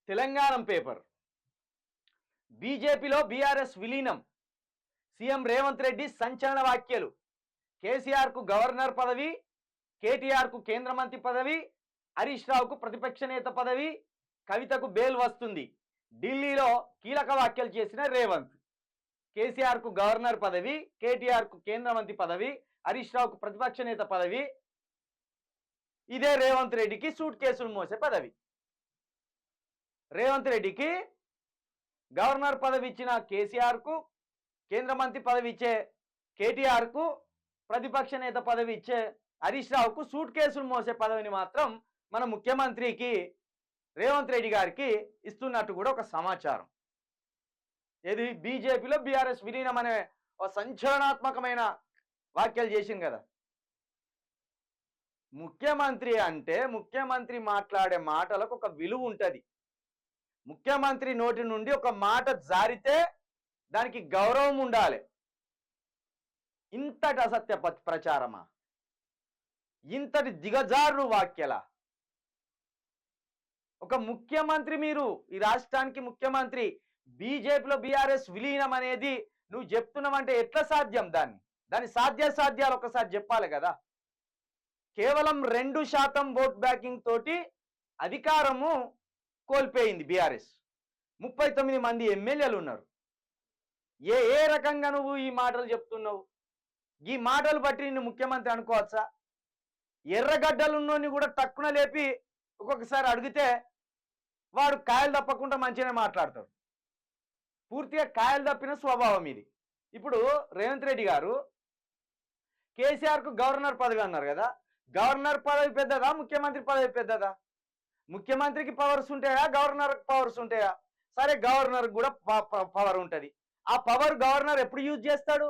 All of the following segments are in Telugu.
తెలంగాణ పేపర్. బీజేపీలో బీఆర్ఎస్ విలీనం, సీఎం రేవంత్ రెడ్డి సంచలన వ్యాఖ్యలు. కేసీఆర్ కు గవర్నర్ పదవి, కేటీఆర్ కు కేంద్ర మంత్రి పదవి, హరీష్ రావుకు ప్రతిపక్ష నేత పదవి, కవితకు బెయిల్ వస్తుంది. ఢిల్లీలో కీలక వ్యాఖ్యలు చేసిన రేవంత్. కేసీఆర్ కు గవర్నర్ పదవి, కేటీఆర్ కు కేంద్ర మంత్రి పదవి, హరీష్ రావుకు ప్రతిపక్ష నేత పదవి. ఇదే రేవంత్ రెడ్డికి సూట్ కేసులు మోసే పదవి. రేవంత్ రెడ్డికి గవర్నర్ పదవి ఇచ్చిన కేసీఆర్ కు, కేంద్ర మంత్రి పదవి ఇచ్చే కేటీఆర్ కు, ప్రతిపక్ష నేత పదవి ఇచ్చే హరీష్ రావుకు సూట్ కేసులు మోసే పదవిని మాత్రం మన ముఖ్యమంత్రికి రేవంత్ రెడ్డి గారికి ఇస్తున్నట్టు కూడా ఒక సమాచారం. ఏది బీజేపీలో బీఆర్ఎస్ విలీనం అనే ఒక సంచలనాత్మకమైన వ్యాఖ్యలు చేసింది కదా. ముఖ్యమంత్రి అంటే ముఖ్యమంత్రి మాట్లాడే మాటలకు ఒక విలువ ఉంటుంది. ముఖ్యమంత్రి నోటి నుండి ఒక మాట జారితే దానికి గౌరవం ఉండాలి. ఇంతటి అసత్య ప్రచారమా, ఇంతటి దిగజారు వ్యాఖ్యల? ఒక ముఖ్యమంత్రి, మీరు ఈ రాష్ట్రానికి ముఖ్యమంత్రి, బీజేపీలో బీఆర్ఎస్ విలీనం అనేది నువ్వు చెప్తున్నావంటే ఎట్లా సాధ్యం? దాని సాధ్యాసాధ్యాలు ఒకసారి చెప్పాలి కదా. కేవలం 2% ఓట్ బ్యాకింగ్ తోటి అధికారము కోల్పోయింది బీఆర్ఎస్. 39 మంది ఎమ్మెల్యేలు ఉన్నారు. ఏ రకంగా నువ్వు ఈ మాటలు చెప్తున్నావు? ఈ మాటలు బట్టి నిన్ను ముఖ్యమంత్రి అనుకోవచ్చా? ఎర్రగడ్డలున్నోని కూడా తక్కువ లేపి ఒక్కొక్కసారి అడిగితే వాడు కాయలు తప్పకుండా మంచిగానే మాట్లాడతాడు. పూర్తిగా కాయలు తప్పిన స్వభావం ఇది. ఇప్పుడు రేవంత్ రెడ్డి గారు కేసీఆర్కు గవర్నర్ పదవి అన్నారు కదా. గవర్నర్ పదవి పెద్దదా, ముఖ్యమంత్రి పదవి పెద్దదా? ముఖ్యమంత్రికి పవర్స్ ఉంటాయా, గవర్నర్కి పవర్స్ ఉంటాయా? సరే, గవర్నర్ కూడా పవర్ ఉంటుంది. ఆ పవర్ గవర్నర్ ఎప్పుడు యూజ్ చేస్తాడు?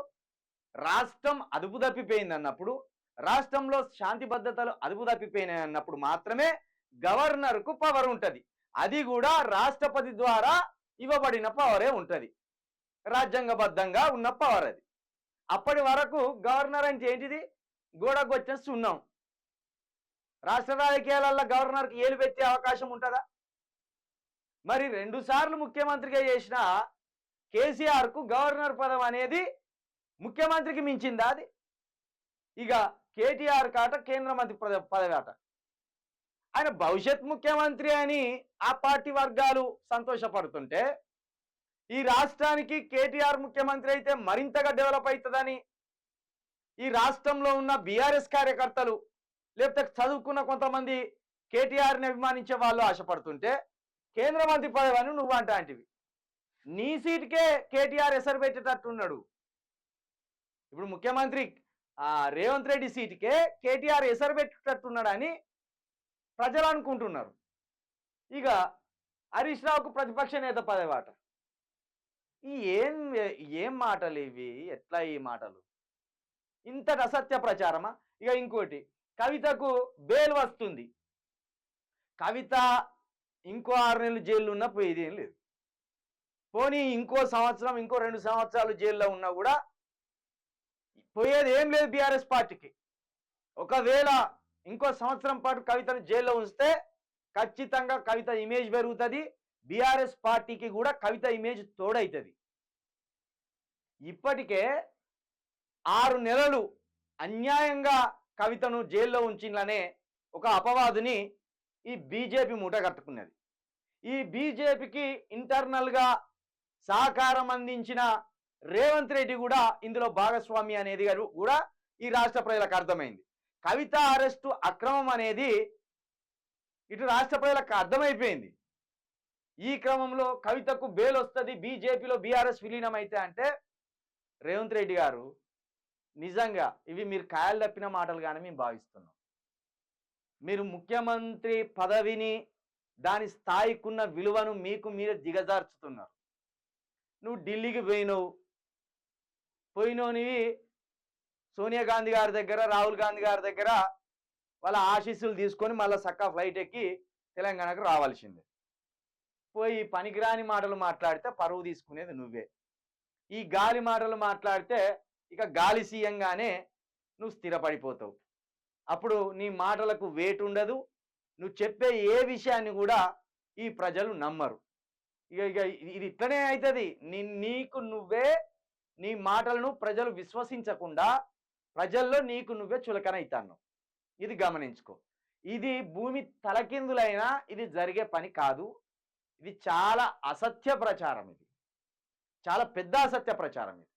రాష్ట్రం అదుపు తప్పిపోయింది అన్నప్పుడు, రాష్ట్రంలో శాంతి భద్రతలు అదుపు తప్పిపోయినాయి అన్నప్పుడు మాత్రమే గవర్నర్కు పవర్ ఉంటుంది. అది కూడా రాష్ట్రపతి ద్వారా ఇవ్వబడిన పవరే ఉంటుంది. రాజ్యాంగబద్ధంగా ఉన్న పవర్ అది. అప్పటి వరకు గవర్నర్ అంటే ఏంటిది? గోడకు వచ్చిన సున్నం. రాష్ట్ర రాజకీయాలలో గవర్నర్కి ఏలు పెట్టే అవకాశం ఉంటుందా? మరి 2 సార్లు ముఖ్యమంత్రిగా చేసిన కేసీఆర్కు గవర్నర్ పదవి అనేది ముఖ్యమంత్రికి మించిందా? అది ఇక కేటీఆర్ కాట కేంద్ర మంత్రి పదవి ఆట. ఆయన భవిష్యత్ ముఖ్యమంత్రి అని ఆ పార్టీ వర్గాలు సంతోషపడుతుంటే, ఈ రాష్ట్రానికి కేటీఆర్ ముఖ్యమంత్రి అయితే మరింతగా డెవలప్ అవుతుందని ఈ రాష్ట్రంలో ఉన్న బీఆర్ఎస్ కార్యకర్తలు, లేకపోతే చదువుకున్న కొంతమంది కేటీఆర్ని అభిమానించే వాళ్ళు ఆశపడుతుంటే, కేంద్ర మంత్రి పదవి అని నువ్వు అంటాంటివి. నీ సీటుకే కేటీఆర్ ఎసరు పెట్టేటట్టున్నాడు. ఇప్పుడు ముఖ్యమంత్రి రేవంత్ రెడ్డి సీటుకే కేటీఆర్ ఎసరు పెట్టేటట్టున్నాడని ప్రజలు అనుకుంటున్నారు. ఇక హరీష్ రావుకు ప్రతిపక్ష నేత పదవి ఆట. ఏం మాటలు ఇవి? ఎట్లా ఈ మాటలు? ఇంతటి అసత్య ప్రచారమా? ఇక ఇంకోటి, కవితకు బెయిల్ వస్తుంది. కవిత ఇంకో 6 నెలలు జైల్లో ఉన్నా పోయేది ఏం లేదు. పోనీ ఇంకో సంవత్సరం, ఇంకో 2 సంవత్సరాలు జైల్లో ఉన్నా కూడా పోయేది ఏం లేదు బీఆర్ఎస్ పార్టీకి. ఒకవేళ ఇంకో సంవత్సరం పాటు కవితను జైల్లో ఉంచితే ఖచ్చితంగా కవిత ఇమేజ్ పెరుగుతుంది. బీఆర్ఎస్ పార్టీకి కూడా కవిత ఇమేజ్ తోడవుతుంది. ఇప్పటికే 6 నెలలు అన్యాయంగా కవితను జైల్లో ఉంచిననే ఒక అపవాదుని ఈ బీజేపీ మూట కట్టుకున్నది. ఈ బీజేపీకి ఇంటర్నల్గా సహకారం అందించిన రేవంత్ రెడ్డి కూడా ఇందులో భాగస్వామి అనేది కూడా ఈ రాష్ట్ర ప్రజలకు అర్థమైంది. కవిత అరెస్టు అక్రమం అనేది ఇటు రాష్ట్ర ప్రజలకు అర్థమైపోయింది. ఈ క్రమంలో కవితకు బెయిల్ వస్తుంది, బీజేపీలో బీఆర్ఎస్ విలీనం అయితే అంటే రేవంత్ రెడ్డి గారు నిజంగా ఇవి మీరు కాయలు తప్పిన మాటలు కానీ మేము భావిస్తున్నాం. మీరు ముఖ్యమంత్రి పదవిని, దాని స్థాయికున్న విలువను మీకు మీరే దిగజార్చుతున్నారు. నువ్వు ఢిల్లీకి పోయినోనివి సోనియా గాంధీ గారి దగ్గర, రాహుల్ గాంధీ గారి దగ్గర వాళ్ళ ఆశీస్సులు తీసుకొని మళ్ళీ చక్కా ఫ్లైట్ ఎక్కి తెలంగాణకు రావాల్సిందే. పోయి పనికిరాని మాటలు మాట్లాడితే పరువు తీసుకునేది నువ్వే. ఈ గాలి మాటలు మాట్లాడితే ఇక గాలి సీయంగానే నువ్వు స్థిరపడిపోతావు. అప్పుడు నీ మాటలకు వెయిట్ ఉండదు. నువ్వు చెప్పే ఏ విషయాన్ని కూడా ఈ ప్రజలు నమ్మరు. ఇక ఇక ఇది ఇట్లనే అవుతుంది. నీకు నువ్వే నీ మాటలను ప్రజలు విశ్వసించకుండా ప్రజల్లో నీకు నువ్వే చులకన అవుతాను. ఇది గమనించుకో. ఇది భూమి తలకిందులైనా ఇది జరిగే పని కాదు. ఇది చాలా అసత్య ప్రచారం. ఇది చాలా పెద్ద అసత్య ప్రచారం ఇది.